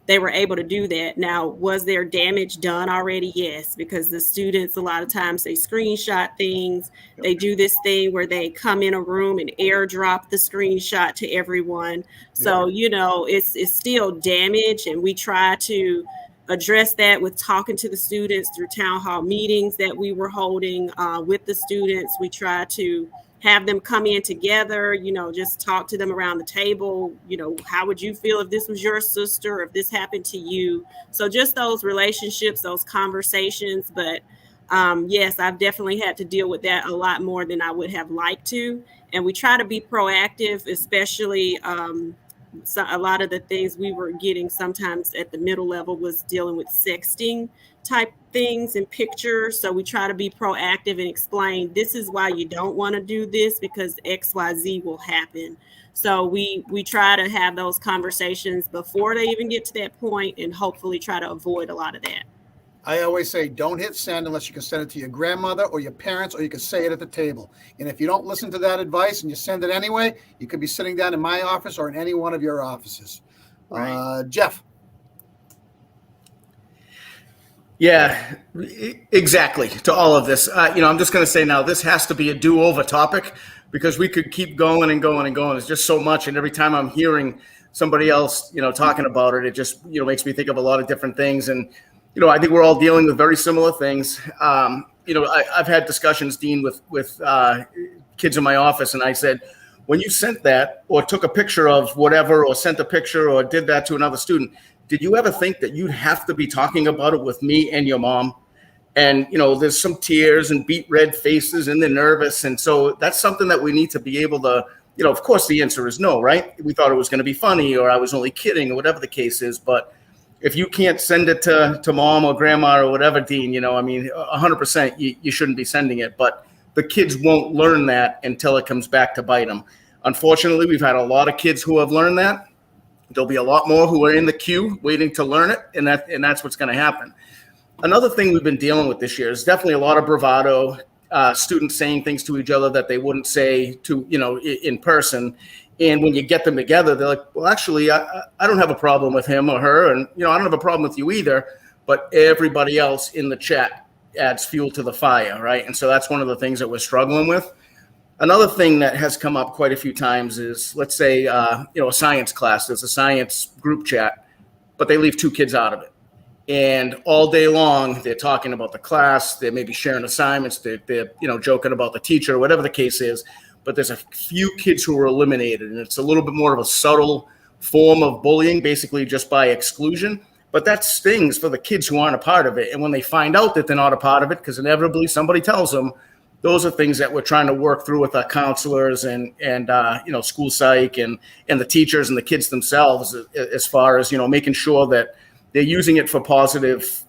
they were able to do that. Now, was there damage done already? Yes, because the students, a lot of times they screenshot things. They do this thing where they come in a room and airdrop the screenshot to everyone. So, it's still damage, and we try to address that with talking to the students through town hall meetings that we were holding with the students. We try to have them come in together, just talk to them around the table. How would you feel if this was your sister, or if this happened to you? So just those relationships, those conversations. But yes, I've definitely had to deal with that a lot more than I would have liked to. And we try to be proactive, especially so a lot of the things we were getting sometimes at the middle level was dealing with sexting type things and pictures. So we try to be proactive and explain, this is why you don't want to do this, because XYZ will happen. So we try to have those conversations before they even get to that point, and hopefully try to avoid a lot of that. I always say, don't hit send unless you can send it to your grandmother or your parents, or you can say it at the table. And if you don't listen to that advice and you send it anyway, you could be sitting down in my office or in any one of your offices. Right. Jeff. Yeah, exactly. To all of this, I'm just going to say now, this has to be a do-over topic, because we could keep going and going and going. It's just so much. And every time I'm hearing somebody else, talking about it, it just, makes me think of a lot of different things. And, I think we're all dealing with very similar things. I've had discussions, Dean, with kids in my office, and I said, when you sent that or took a picture of whatever, or sent a picture or did that to another student, did you ever think that you'd have to be talking about it with me and your mom? And, there's some tears and beet red faces, and they're nervous. And so that's something that we need to be able to, of course the answer is no, right? We thought it was going to be funny, or I was only kidding, or whatever the case is. But if you can't send it to mom or grandma or whatever, Dean, 100% you shouldn't be sending it. But the kids won't learn that until it comes back to bite them. Unfortunately, we've had a lot of kids who have learned that. There'll be a lot more who are in the queue waiting to learn it, and that's what's going to happen. Another thing we've been dealing with this year is definitely a lot of bravado, students saying things to each other that they wouldn't say to, in person. And when you get them together, they're like, well, actually, I don't have a problem with him or her, and I don't have a problem with you either, but everybody else in the chat adds fuel to the fire, right? And so that's one of the things that we're struggling with. Another thing that has come up quite a few times is, let's say, a science class. There's a science group chat, but they leave 2 kids out of it. And all day long, they're talking about the class. They may be sharing assignments. They're joking about the teacher, or whatever the case is. But there's a few kids who are eliminated, and it's a little bit more of a subtle form of bullying, basically just by exclusion. But that stings for the kids who aren't a part of it. And when they find out that they're not a part of it, because inevitably somebody tells them, those are things that we're trying to work through with our counselors and school psych and the teachers and the kids themselves, as far as making sure that they're using it for positive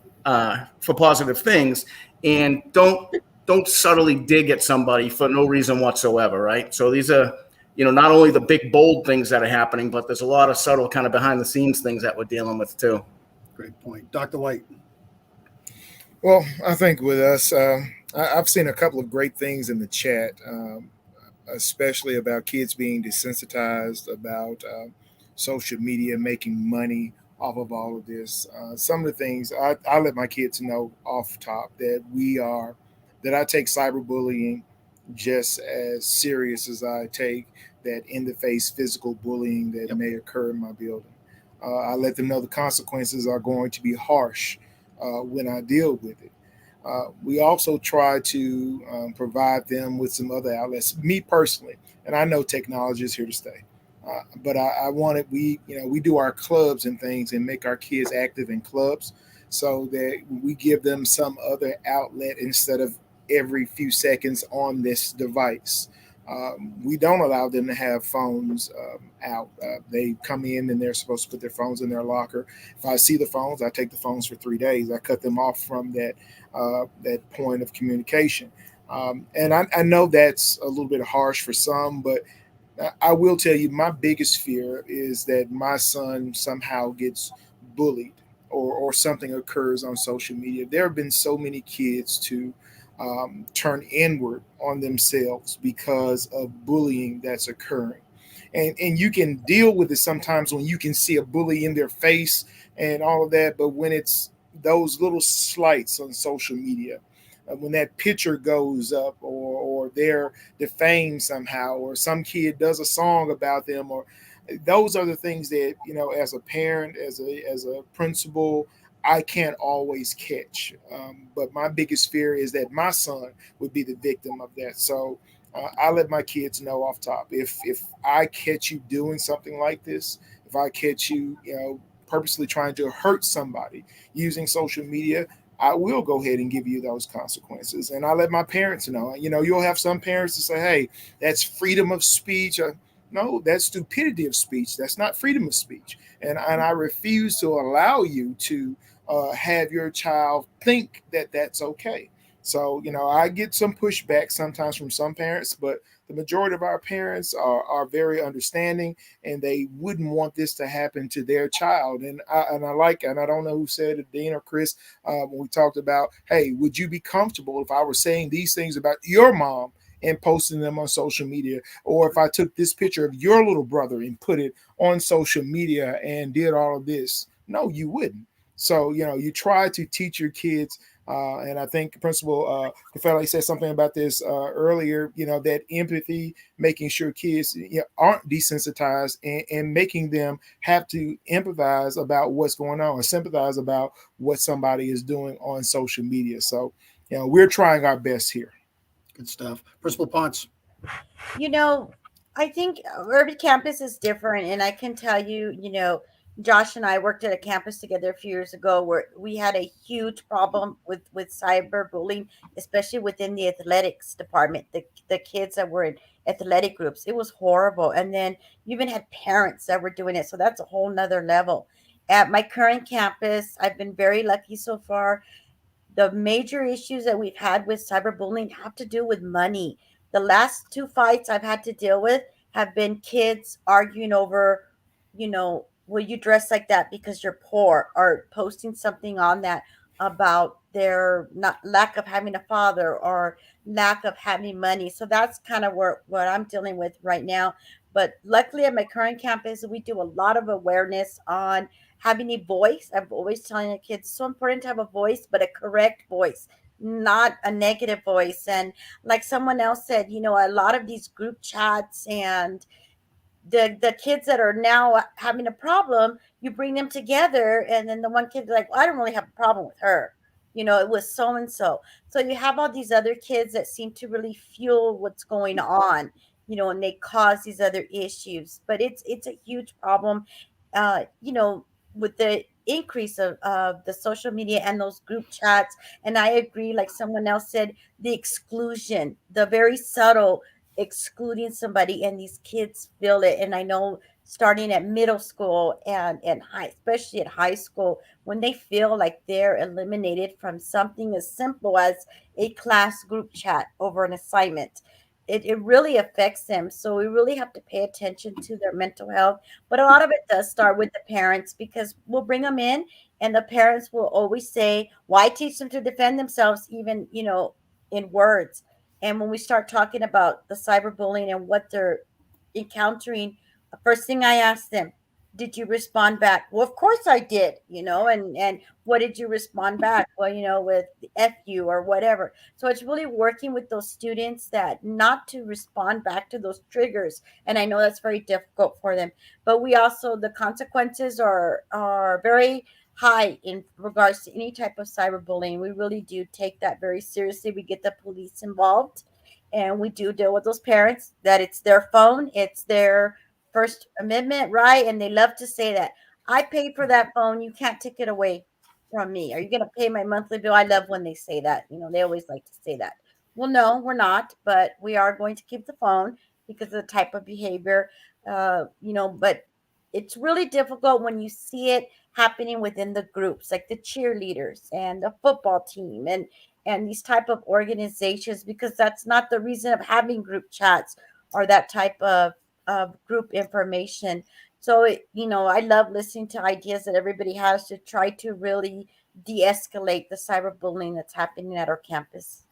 things, and don't subtly dig at somebody for no reason whatsoever, right? So these are not only the big bold things that are happening, but there's a lot of subtle kind of behind the scenes things that we're dealing with too. Great point. Dr. White. Well, I think with us, I've seen a couple of great things in the chat, especially about kids being desensitized about social media, making money off of all of this. Some of the things I let my kids know off top that I take cyberbullying just as serious as I take that in-the-face physical bullying that may occur in my building. I let them know the consequences are going to be harsh when I deal with it. We also try to provide them with some other outlets. Me personally, and I know technology is here to stay, but I wanted we do our clubs and things and make our kids active in clubs so that we give them some other outlet instead of every few seconds on this device. We don't allow them to have phones out. They come in and they're supposed to put their phones in their locker. If I see the phones, I take the phones for 3 days. I cut them off from that point of communication. And I know that's a little bit harsh for some, but I will tell you my biggest fear is that my son somehow gets bullied or something occurs on social media. There have been so many kids to turn inward on themselves because of bullying that's occurring. And you can deal with it sometimes when you can see a bully in their face and all of that. But when it's those little slights on social media, when that picture goes up or they're defamed somehow, or some kid does a song about them, or those are the things that, as a parent, as a principal, I can't always catch. But my biggest fear is that my son would be the victim of that. So I let my kids know off top, if I catch you doing something like this, if I catch you, purposely trying to hurt somebody using social media, I will go ahead and give you those consequences. And I let my parents know. You'll have some parents to say, hey, that's freedom of speech. No, that's stupidity of speech. That's not freedom of speech. And I refuse to allow you to have your child think that that's okay. So, I get some pushback sometimes from some parents, but the majority of our parents are very understanding, and they wouldn't want this to happen to their child. And I don't know who said it, Dean or Chris, when we talked about, hey, would you be comfortable if I were saying these things about your mom and posting them on social media? Or if I took this picture of your little brother and put it on social media and did all of this? No, you wouldn't. So, you try to teach your kids. And I think Principal Caffelli said something about this earlier, that empathy, making sure kids aren't desensitized, and making them have to empathize about what's going on or sympathize about what somebody is doing on social media. So, we're trying our best here. Good stuff. Principal Ponce. I think every campus is different. And I can tell you, Josh and I worked at a campus together a few years ago where we had a huge problem with cyberbullying, especially within the athletics department, the kids that were in athletic groups. It was horrible. And then you even had parents that were doing it. So that's a whole nother level. At my current campus, I've been very lucky so far. The major issues that we've had with cyberbullying have to do with money. The last two fights I've had to deal with have been kids arguing over, will you dress like that because you're poor, or posting something on that about their not lack of having a father or lack of having money. So that's kind of what I'm dealing with right now. But luckily at my current campus, we do a lot of awareness on having a voice. I'm always telling the kids it's so important to have a voice, but a correct voice, not a negative voice. And like someone else said, a lot of these group chats and the kids that are now having a problem, you bring them together, and then the one kid's like, well, I don't really have a problem with her. It was so and so. So you have all these other kids that seem to really fuel what's going on, and they cause these other issues. But it's a huge problem, with the increase of the social media and those group chats. And I agree, like someone else said, the exclusion, the very subtle excluding somebody, and these kids feel it. And I know starting at middle school and especially at high school, when they feel like they're eliminated from something as simple as a class group chat over an assignment, it really affects them. So we really have to pay attention to their mental health. But a lot of it does start with the parents, because we'll bring them in and the parents will always say, why teach them to defend themselves, even in words? And when we start talking about the cyberbullying and what they're encountering, the first thing I ask them, did you respond back? Well, of course I did, and what did you respond back? Well, with the F you or whatever. So it's really working with those students that not to respond back to those triggers. And I know that's very difficult for them, but we also, the consequences are very high in regards to any type of cyberbullying. We really do take that very seriously. We get the police involved, and we do deal with those parents that it's their phone, it's their First Amendment right, and they love to say that I paid for that phone, you can't take it away from me. Are you going to pay my monthly bill? I love when they say that. They always like to say that. Well, no, we're not, but we are going to keep the phone because of the type of behavior. But it's really difficult when you see it happening within the groups, like the cheerleaders and the football team and these type of organizations, because that's not the reason of having group chats or that type of group information. So I love listening to ideas that everybody has to try to really de-escalate the cyberbullying that's happening at our campus.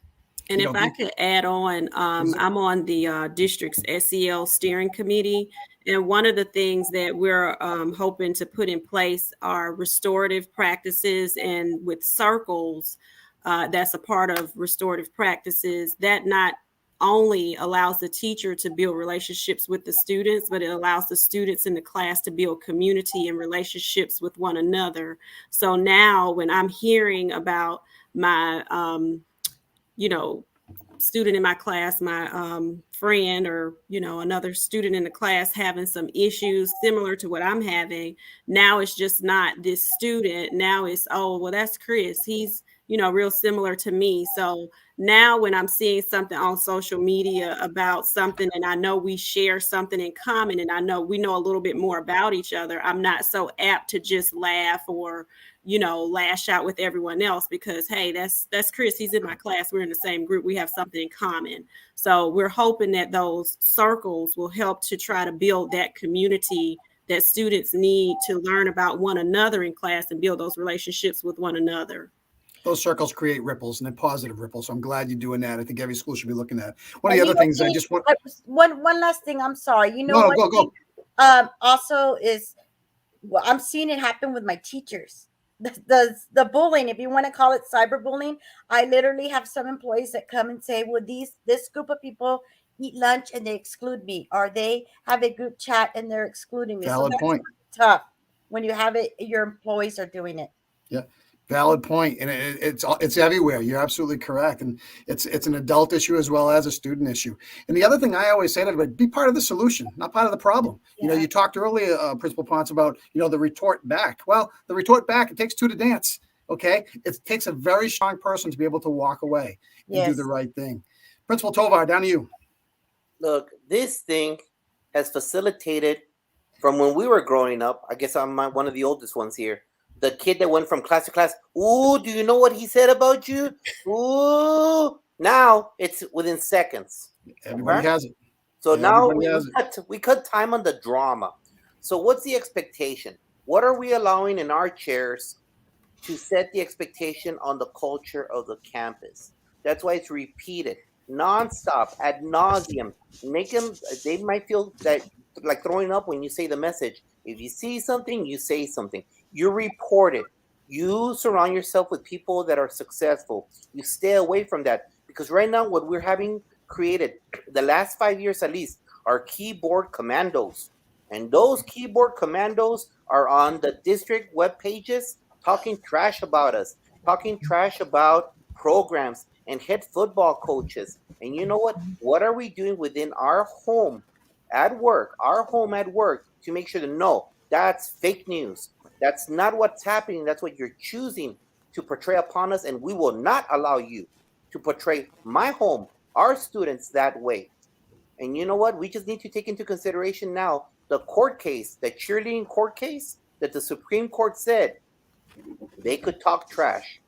And if I could add on, I'm on the district's SEL steering committee. And one of the things that we're hoping to put in place are restorative practices, and with circles, that's a part of restorative practices, that not only allows the teacher to build relationships with the students, but it allows the students in the class to build community and relationships with one another. So now when I'm hearing about my, student in my class, my friend, or another student in the class having some issues similar to what I'm having, now it's just not this student. Now it's, oh, well, that's Chris, he's real similar to me. So now when I'm seeing something on social media about something, and I know we share something in common, and I know we know a little bit more about each other, I'm not so apt to just laugh or lash out with everyone else, because, hey, that's Chris, he's in my class, we're in the same group, we have something in common. So we're hoping that those circles will help to try to build that community that students need to learn about one another in class and build those relationships with one another. Those circles create ripples, and they're positive ripples. So I'm glad you're doing that. I think every school should be looking at. One of the other things I just want. One last thing. I'm sorry. No, what? Go. Also is, well, I'm seeing it happen with my teachers. The bullying, if you want to call it cyberbullying, I literally have some employees that come and say, well, this group of people eat lunch and they exclude me, or they have a group chat and they're excluding me. Valid point. Tough when you have it, your employees are doing it. Yeah. Valid point. And it's everywhere. You're absolutely correct. And it's an adult issue as well as a student issue. And the other thing I always say to everybody, be part of the solution, not part of the problem. Yeah. You talked earlier, Principal Ponce, about, the retort back. Well, the retort back, it takes two to dance. Okay. It takes a very strong person to be able to walk away and do the right thing. Principal Tovar, down to you. Look, this thing has facilitated from when we were growing up. I guess I'm one of the oldest ones here. The kid that went from class to class. Ooh, do you know what he said about you? Ooh, now it's within seconds. Everybody has it. So now we cut time on the drama. So what's the expectation? What are we allowing in our chairs to set the expectation on the culture of the campus? That's why it's repeated, nonstop, ad nauseum. They might feel that like throwing up when you say the message. If you see something, you say something. You report it. You surround yourself with people that are successful. You stay away from that, because right now what we're having created the last 5 years at least are keyboard commandos. And those keyboard commandos are on the district web pages talking trash about us, talking trash about programs and head football coaches. And you know what? What are we doing within our home at work, to make sure to know that's fake news? That's not what's happening. That's what you're choosing to portray upon us. And we will not allow you to portray my home, our students, that way. And you know what? We just need to take into consideration now the court case, the cheerleading court case that the Supreme Court said they could talk trash.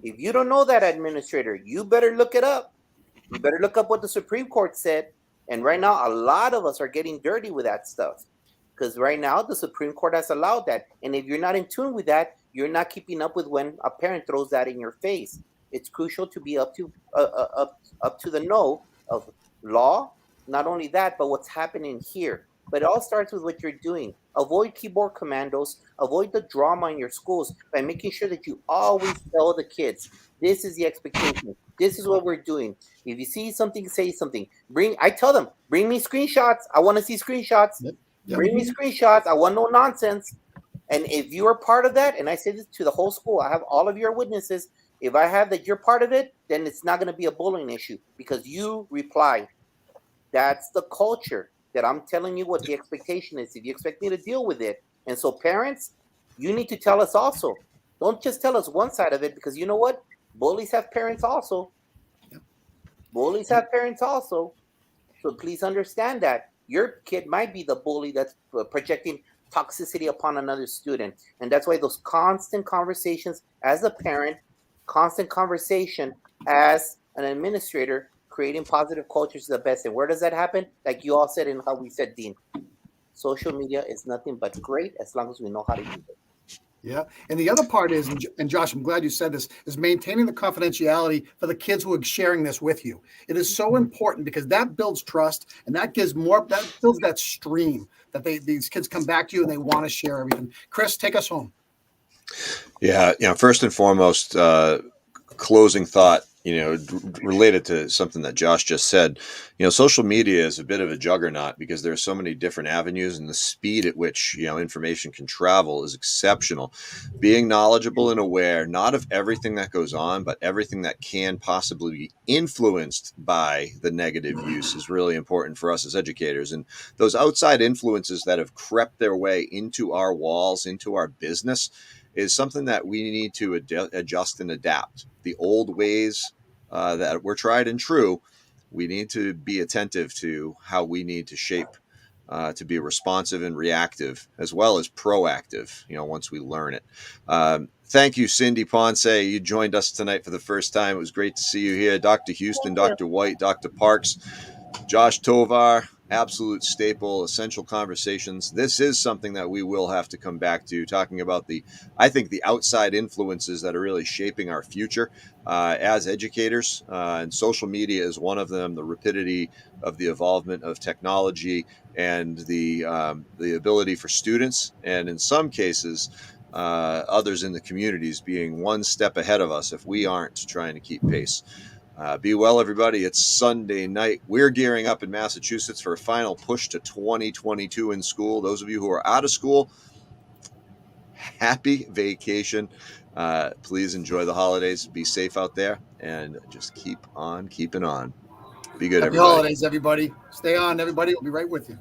If you don't know that, administrator, you better look it up. You better look up what the Supreme Court said. And right now, a lot of us are getting dirty with that stuff, because right now the Supreme Court has allowed that. And if you're not in tune with that, you're not keeping up with when a parent throws that in your face. It's crucial to be up to the know of law. Not only that, but what's happening here. But it all starts with what you're doing. Avoid keyboard commandos. Avoid the drama in your schools by making sure that you always tell the kids, this is the expectation. This is what we're doing. If you see something, say something. I tell them, bring me screenshots. I want to see screenshots. Yep. Bring me screenshots. I want no nonsense. And if you are part of that, and I say this to the whole school, I have all of your witnesses. If I have that you're part of it, then it's not going to be a bullying issue because you replied. That's the culture that I'm telling you what the expectation is. If you expect me to deal with it. And so parents, you need to tell us also. Don't just tell us one side of it, because you know what? Bullies have parents also. Bullies have parents also. So please understand that your kid might be the bully that's projecting toxicity upon another student. And that's why those constant conversations as a parent, constant conversation as an administrator, creating positive cultures is the best. And where does that happen? Like you all said and how we said, Dean, social media is nothing but great as long as we know how to use it. Yeah. And the other part is, and Josh, I'm glad you said this, is maintaining the confidentiality for the kids who are sharing this with you. It is so important because that builds trust, and that builds that stream that these kids come back to you and they want to share everything. Chris, take us home. Yeah. First and foremost, closing thought, related to something that Josh just said, social media is a bit of a juggernaut because there are so many different avenues, and the speed at which, information can travel is exceptional. Being knowledgeable and aware, not of everything that goes on, but everything that can possibly be influenced by the negative use is really important for us as educators. And those outside influences that have crept their way into our walls, into our business, is something that we need to adjust and adapt. The old ways that were tried and true, we need to be attentive to how we need to shape to be responsive and reactive, as well as proactive, once we learn it. Thank you, Cindy Ponce. You joined us tonight for the first time. It was great to see you here. Dr. Houston, Dr. White, Dr. Parks, Josh Tovar, absolute staple, essential conversations. This is something that we will have to come back to, talking about the outside influences that are really shaping our future as educators. And social media is one of them. The rapidity of the evolvement of technology and the ability for students, and in some cases, others in the communities, being one step ahead of us if we aren't trying to keep pace. Be well, everybody. It's Sunday night. We're gearing up in Massachusetts for a final push to 2022 in school. Those of you who are out of school, happy vacation. Please enjoy the holidays. Be safe out there, and just keep on keeping on. Be good, Happy everybody. holidays, everybody. Stay on, everybody. We'll be right with you.